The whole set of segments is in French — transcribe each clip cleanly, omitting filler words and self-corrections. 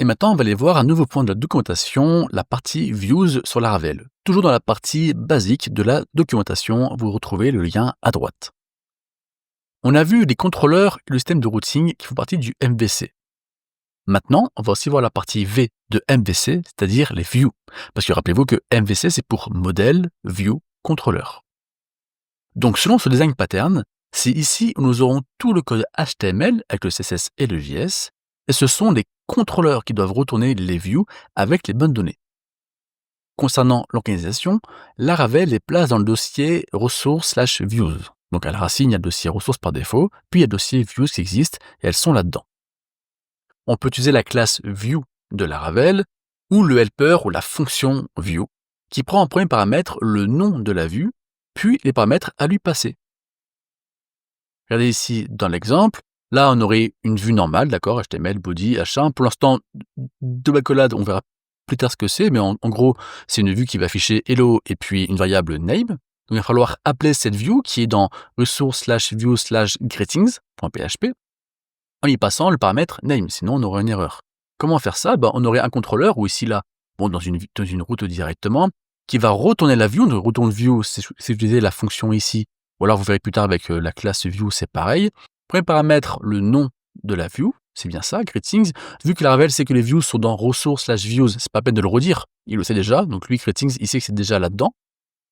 Et maintenant, on va aller voir un nouveau point de la documentation, la partie Views sur Laravel. Toujours dans la partie basique de la documentation, vous retrouvez le lien à droite. On a vu les contrôleurs et le système de routing qui font partie du MVC. Maintenant, on va aussi voir la partie V de MVC, c'est-à-dire les views. Parce que rappelez-vous que MVC, c'est pour modèle, view, contrôleur. Donc, selon ce design pattern, c'est ici où nous aurons tout le code HTML avec le CSS et le JS, et ce sont les contrôleurs qui doivent retourner les views avec les bonnes données. Concernant l'organisation, Laravel les place dans le dossier ressources/views. Donc à la racine, il y a le dossier ressources par défaut, puis il y a le dossier views qui existe, et elles sont là-dedans. On peut utiliser la classe view de Laravel, ou le helper ou la fonction view, qui prend en premier paramètre le nom de la vue, puis les paramètres à lui passer. Regardez ici dans l'exemple, là on aurait une vue normale, d'accord, HTML, body, H1. Pour l'instant, de l'accolade, on verra plus tard ce que c'est, mais en gros, c'est une vue qui va afficher hello et puis une variable name. Donc il va falloir appeler cette view qui est dans ressource/view/greetings.php en y passant le paramètre name, sinon on aurait une erreur. Comment faire ça? On aurait un contrôleur, ou ici là, dans une route directement, qui va retourner la view. Donc retourne view, c'est utiliser la fonction ici, ou alors vous verrez plus tard avec la classe view, c'est pareil. Premier paramètre, le nom de la view, c'est bien ça, greetings. Vu que Laravel sait que les views sont dans ressources/views, c'est pas la peine de le redire, il le sait déjà, donc lui, greetings, il sait que c'est déjà là-dedans.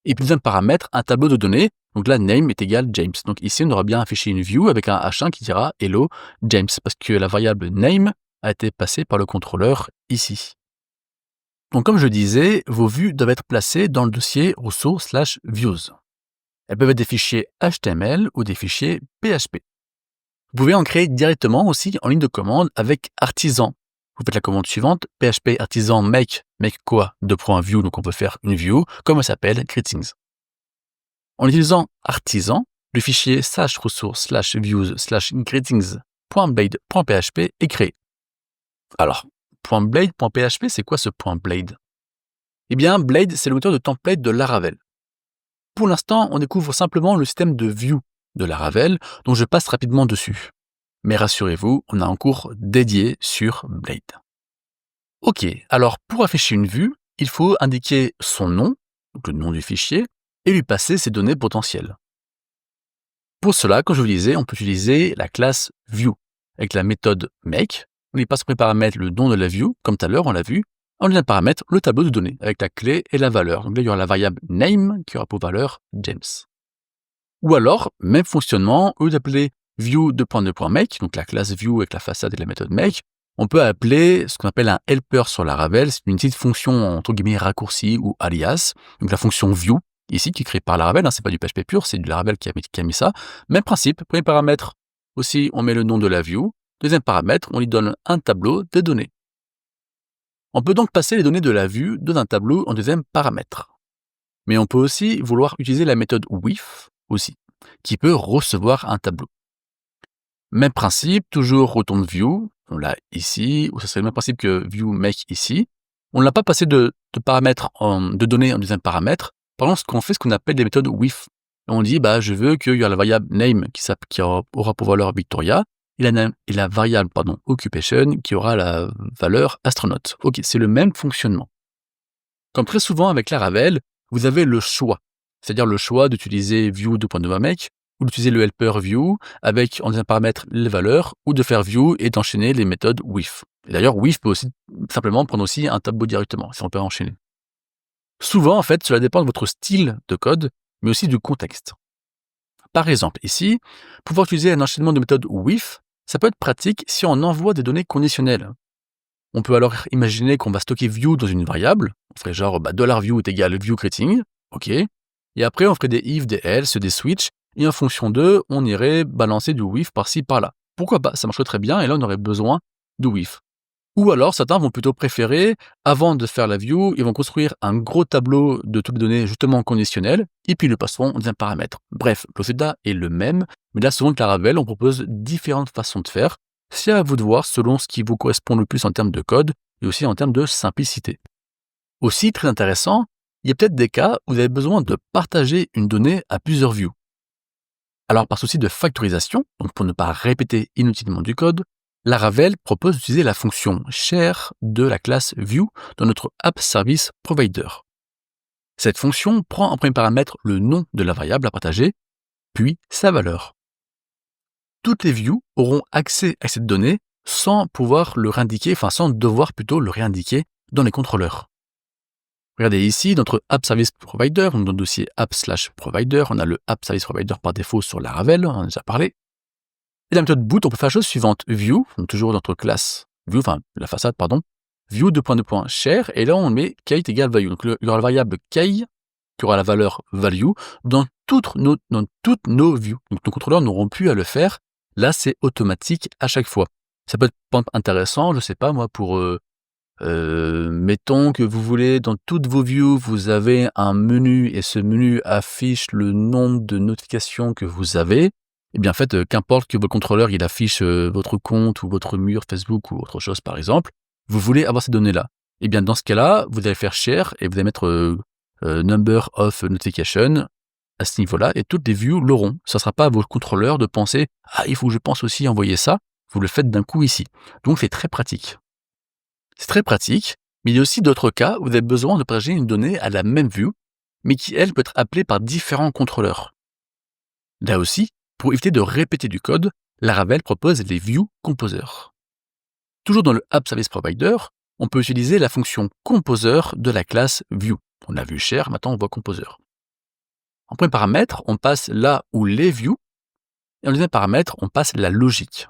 Et puis deuxième paramètre, un tableau de données, donc là, name est égal James. Donc ici, on aura bien affiché une view avec un H1 qui dira hello James, parce que la variable name a été passée par le contrôleur ici. Donc comme je disais, vos vues doivent être placées dans le dossier ressources/views. Elles peuvent être des fichiers HTML ou des fichiers PHP. Vous pouvez en créer directement aussi en ligne de commande avec artisan. Vous faites la commande suivante, php artisan make quoi? View, donc on peut faire une view, comme elle s'appelle, greetings. En utilisant artisan, le fichier /ressources/views/greetings.blade.php est créé. Alors, .blade.php, c'est quoi ce .blade? Eh bien, Blade, c'est le moteur de template de Laravel. Pour l'instant, on découvre simplement le système de view de Laravel, dont je passe rapidement dessus. Mais rassurez-vous, on a un cours dédié sur Blade. Ok, alors pour afficher une vue, il faut indiquer son nom, donc le nom du fichier, et lui passer ses données potentielles. Pour cela, comme je vous disais, on peut utiliser la classe view avec la méthode make. On y passe au premier paramètre le nom de la view, comme tout à l'heure on l'a vu. On deuxième paramètre le tableau de données avec la clé et la valeur. Donc là, il y aura la variable name qui aura pour valeur James. Ou alors, même fonctionnement, au lieu d'appeler view.make, donc la classe view avec la façade et la méthode make, on peut appeler ce qu'on appelle un helper sur Laravel. C'est une petite fonction entre guillemets raccourcie ou alias. Donc la fonction view, ici, qui est créée par Laravel, c'est pas du PHP pur, c'est du Laravel qui a mis ça. Même principe, premier paramètre, aussi on met le nom de la view. Deuxième paramètre, on lui donne un tableau de données. On peut donc passer les données de la vue d'un tableau en deuxième paramètre. Mais on peut aussi vouloir utiliser la méthode with aussi, qui peut recevoir un tableau. Même principe, toujours retourne view, on l'a ici, ou ça serait le même principe que view make ici. On ne l'a pas passé de paramètres de données en deuxième paramètre. Par exemple, on fait ce qu'on appelle des méthodes with. On dit, je veux qu'il y ait la variable name qui aura pour valeur Victoria, et la variable occupation qui aura la valeur astronaute. Ok, c'est le même fonctionnement. Comme très souvent avec Laravel, vous avez le choix. C'est-à-dire le choix d'utiliser view.make ou d'utiliser le helper view avec en deuxième paramètre les valeurs, ou de faire view et d'enchaîner les méthodes with. Et d'ailleurs, with peut aussi simplement prendre aussi un tableau directement, si on peut enchaîner. Souvent, en fait, cela dépend de votre style de code, mais aussi du contexte. Par exemple, ici, pouvoir utiliser un enchaînement de méthodes with, ça peut être pratique si on envoie des données conditionnelles. On peut alors imaginer qu'on va stocker view dans une variable. On ferait genre $view est égal view greeting, ok. Et après, on ferait des if, des else, des switch, et en fonction d'eux, on irait balancer du with par-ci, par-là. Pourquoi pas? Ça marcherait très bien, et là, on aurait besoin de with. Ou alors, certains vont plutôt préférer, avant de faire la view, ils vont construire un gros tableau de toutes les données justement conditionnelles, et puis le passeront en deuxième paramètre. Bref, le résultat est le même, mais là, selon Laravel, on propose différentes façons de faire. C'est à vous de voir selon ce qui vous correspond le plus en termes de code, et aussi en termes de simplicité. Aussi, très intéressant, il y a peut-être des cas où vous avez besoin de partager une donnée à plusieurs views. Alors, par souci de factorisation, donc pour ne pas répéter inutilement du code, Laravel propose d'utiliser la fonction share de la classe view dans notre app service provider. Cette fonction prend en premier paramètre le nom de la variable à partager, puis sa valeur. Toutes les views auront accès à cette donnée sans devoir le réindiquer dans les contrôleurs. Regardez ici, notre App Service Provider, dans le dossier app/provider, on a le App Service Provider par défaut sur Laravel, on en a déjà parlé. Et la méthode boot, on peut faire la chose suivante, view, donc toujours notre classe view, la façade, view share, et là on met key égale value. Donc il y aura la variable key qui aura la valeur value dans toutes nos views. Donc nos contrôleurs n'auront plus à le faire. Là, c'est automatique à chaque fois. Ça peut être intéressant, je sais pas moi, pour mettons que vous voulez, dans toutes vos views, vous avez un menu et ce menu affiche le nombre de notifications que vous avez. Eh bien, en fait, qu'importe que votre contrôleur il affiche votre compte ou votre mur Facebook ou autre chose, par exemple, vous voulez avoir ces données-là. Eh bien, dans ce cas-là, vous allez faire share et vous allez mettre number of notification à ce niveau-là et toutes les views l'auront. Ça ne sera pas à votre contrôleur de penser « Ah, il faut que je pense aussi envoyer ça ». Vous le faites d'un coup ici. Donc, c'est très pratique. C'est très pratique, mais il y a aussi d'autres cas où vous avez besoin de partager une donnée à la même view, mais qui, elle, peut être appelée par différents contrôleurs. Là aussi, pour éviter de répéter du code, Laravel propose les view composers. Toujours dans le App Service Provider, on peut utiliser la fonction composer de la classe view. On a vu share, maintenant on voit composer. En premier paramètre, on passe là où les views, et en deuxième paramètre, on passe la logique.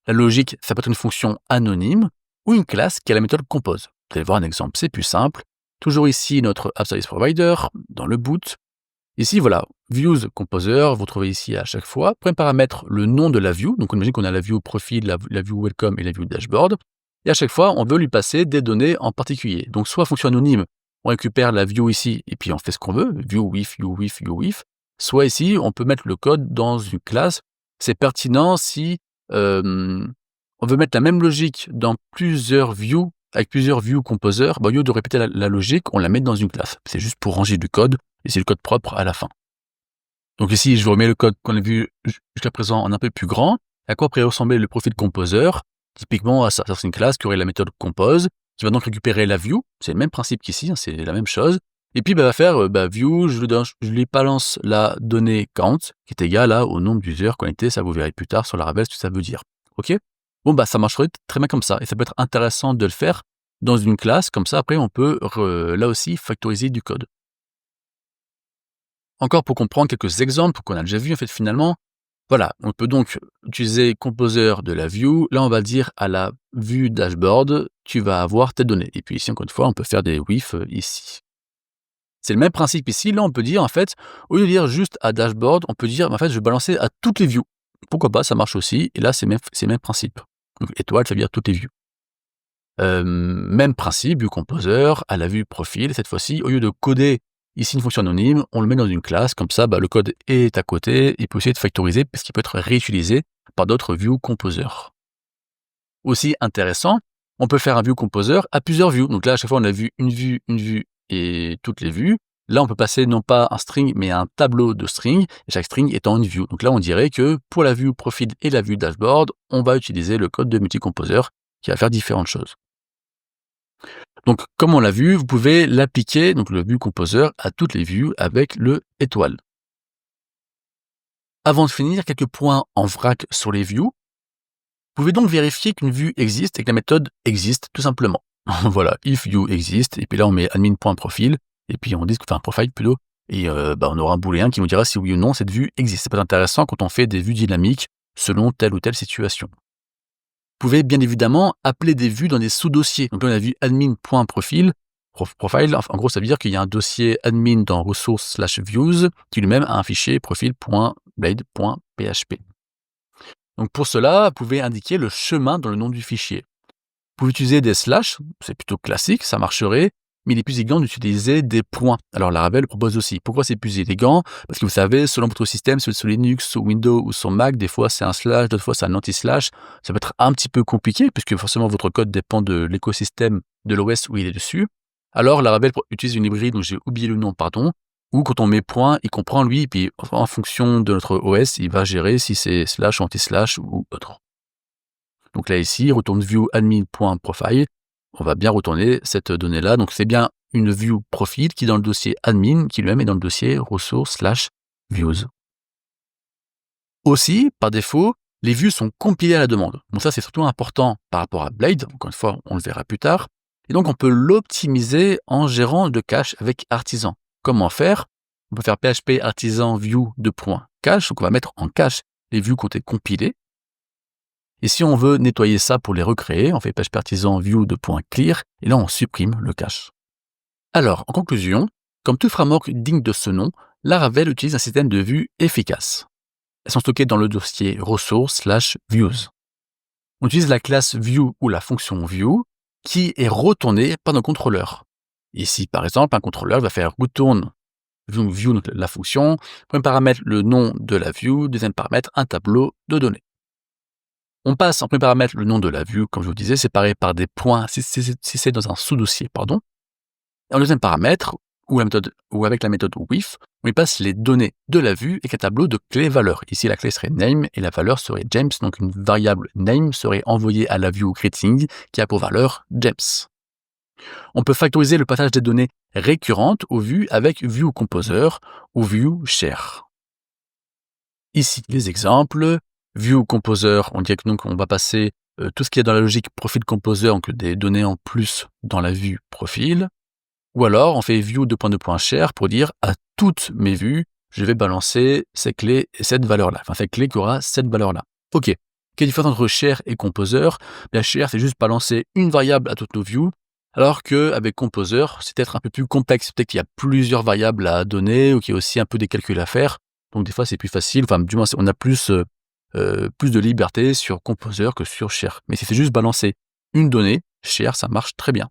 La logique, ça peut être une fonction anonyme ou une classe qui a la méthode compose. Vous allez voir un exemple, c'est plus simple. Toujours ici, notre App Service Provider, dans le boot. Ici, voilà, views composer, vous trouvez ici à chaque fois. Premier paramètre, le nom de la view. Donc, on imagine qu'on a la view profil, la view welcome et la view dashboard. Et à chaque fois, on veut lui passer des données en particulier. Donc, soit fonction anonyme, on récupère la view ici et puis on fait ce qu'on veut, view with. Soit ici, on peut mettre le code dans une classe. C'est pertinent si on veut mettre la même logique dans plusieurs views, avec plusieurs view composers. Au lieu de répéter la logique, on la met dans une classe. C'est juste pour ranger du code et c'est le code propre à la fin. Donc ici, je vous remets le code qu'on a vu jusqu'à présent en un peu plus grand. À quoi pourrait ressembler le profil composer? Typiquement, à ça, c'est une classe qui aurait la méthode compose, qui va donc récupérer la view. C'est le même principe qu'ici, c'est la même chose. Et puis, va faire view, je lui balance la donnée count, qui est égale au nombre d'users connectés. Ça, vous verrez plus tard sur Laravel ce que ça veut dire. OK? Bon, ça marcherait très bien comme ça. Et ça peut être intéressant de le faire dans une classe. Comme ça, après, on peut, là aussi, factoriser du code. Encore pour comprendre quelques exemples qu'on a déjà vu, en fait, finalement. Voilà, on peut donc utiliser composer de la view. Là, on va dire à la vue dashboard, tu vas avoir tes données. Et puis ici, encore une fois, on peut faire des with ici. C'est le même principe ici. Là, on peut dire, en fait, au lieu de dire juste à dashboard, on peut dire, en fait, je vais balancer à toutes les views. Pourquoi pas, ça marche aussi. Et là, c'est le même principe. Donc, étoile, ça veut dire toutes les views. Même principe, view composer, à la vue profil. Cette fois-ci, au lieu de coder ici une fonction anonyme, on le met dans une classe, comme ça, le code est à côté, il peut aussi être factorisé, parce qu'il peut être réutilisé par d'autres view composers. Aussi intéressant, on peut faire un view composer à plusieurs views. Donc là, à chaque fois, on a vu une vue et toutes les vues. Là, on peut passer non pas un string, mais un tableau de string, et chaque string étant une view. Donc là, on dirait que pour la vue profil et la vue dashboard, on va utiliser le code de multicomposer qui va faire différentes choses. Donc, comme on l'a vu, vous pouvez l'appliquer, donc le view composer, à toutes les views avec le étoile. Avant de finir, quelques points en vrac sur les views. Vous pouvez donc vérifier qu'une vue existe et que la méthode existe, tout simplement. Voilà, if view existe, et puis là on met admin.profil, et puis on dit, profile plutôt, et on aura un booléen qui nous dira si oui ou non cette vue existe. C'est pas intéressant quand on fait des vues dynamiques selon telle ou telle situation. Vous pouvez bien évidemment appeler des vues dans des sous-dossiers. Donc là, on a vu admin.profile. Profile, en gros, ça veut dire qu'il y a un dossier admin dans ressources/views qui lui-même a un fichier profil.blade.php. Donc pour cela, vous pouvez indiquer le chemin dans le nom du fichier. Vous pouvez utiliser des slash, c'est plutôt classique, ça marcherait, mais il est plus élégant d'utiliser des points. Alors Laravel propose aussi. Pourquoi c'est plus élégant? Parce que vous savez, selon votre système, sur Linux, sur Windows ou sur Mac, des fois c'est un slash, d'autres fois c'est un anti-slash. Ça peut être un petit peu compliqué, puisque forcément votre code dépend de l'écosystème de l'OS où il est dessus. Alors Laravel utilise une hybride, dont j'ai oublié le nom, où quand on met point, il comprend lui, puis en fonction de notre OS, il va gérer si c'est slash, anti-slash ou autre. Donc là, ici, retourne view admin.profile. On va bien retourner cette donnée-là. Donc, c'est bien une view profil qui est dans le dossier admin, qui lui-même est dans le dossier ressources/views. Aussi, par défaut, les views sont compilées à la demande. Donc ça, c'est surtout important par rapport à Blade. Encore une fois, on le verra plus tard. Et donc, on peut l'optimiser en gérant le cache avec Artisan. Comment faire? On peut faire PHP artisan view cache. Donc, on va mettre en cache les views qui ont été compilées. Et si on veut nettoyer ça pour les recréer, on fait PHP artisan view clear. Et là, on supprime le cache. Alors, en conclusion, comme tout framework digne de ce nom, Laravel utilise un système de vues efficace. Elles sont stockées dans le dossier ressources/views. On utilise la classe view ou la fonction view qui est retournée par nos contrôleurs. Ici, par exemple, un contrôleur va faire return view, donc la fonction, premier paramètre le nom de la view, deuxième paramètre un tableau de données. On passe en premier paramètre le nom de la view, comme je vous disais, séparé par des points si c'est dans un sous-dossier, pardon. Et en deuxième paramètre, ou avec la méthode with, on y passe les données de la vue avec un tableau de clé-valeur. Ici, la clé serait name et la valeur serait James, donc une variable name serait envoyée à la view greeting qui a pour valeur James. On peut factoriser le passage des données récurrentes aux vues avec view composer ou view share. Ici, les exemples. View composer, on dirait que donc on va passer tout ce qui est dans la logique profil composer, donc des données en plus dans la vue profil. Ou alors, on fait view .2.share pour dire à toutes mes vues, je vais balancer ces clés et cette valeur-là. Enfin, cette clé qui aura cette valeur-là. OK. Quelle est la différence entre share et composer? Bien, share, c'est juste balancer une variable à toutes nos views, alors qu'avec composer, c'est peut-être un peu plus complexe. Peut-être qu'il y a plusieurs variables à donner ou qu'il y a aussi un peu des calculs à faire. Donc, des fois, c'est plus facile. Enfin, du moins, on a plus de liberté sur composer que sur share. Mais si c'est juste balancer une donnée, share, ça marche très bien.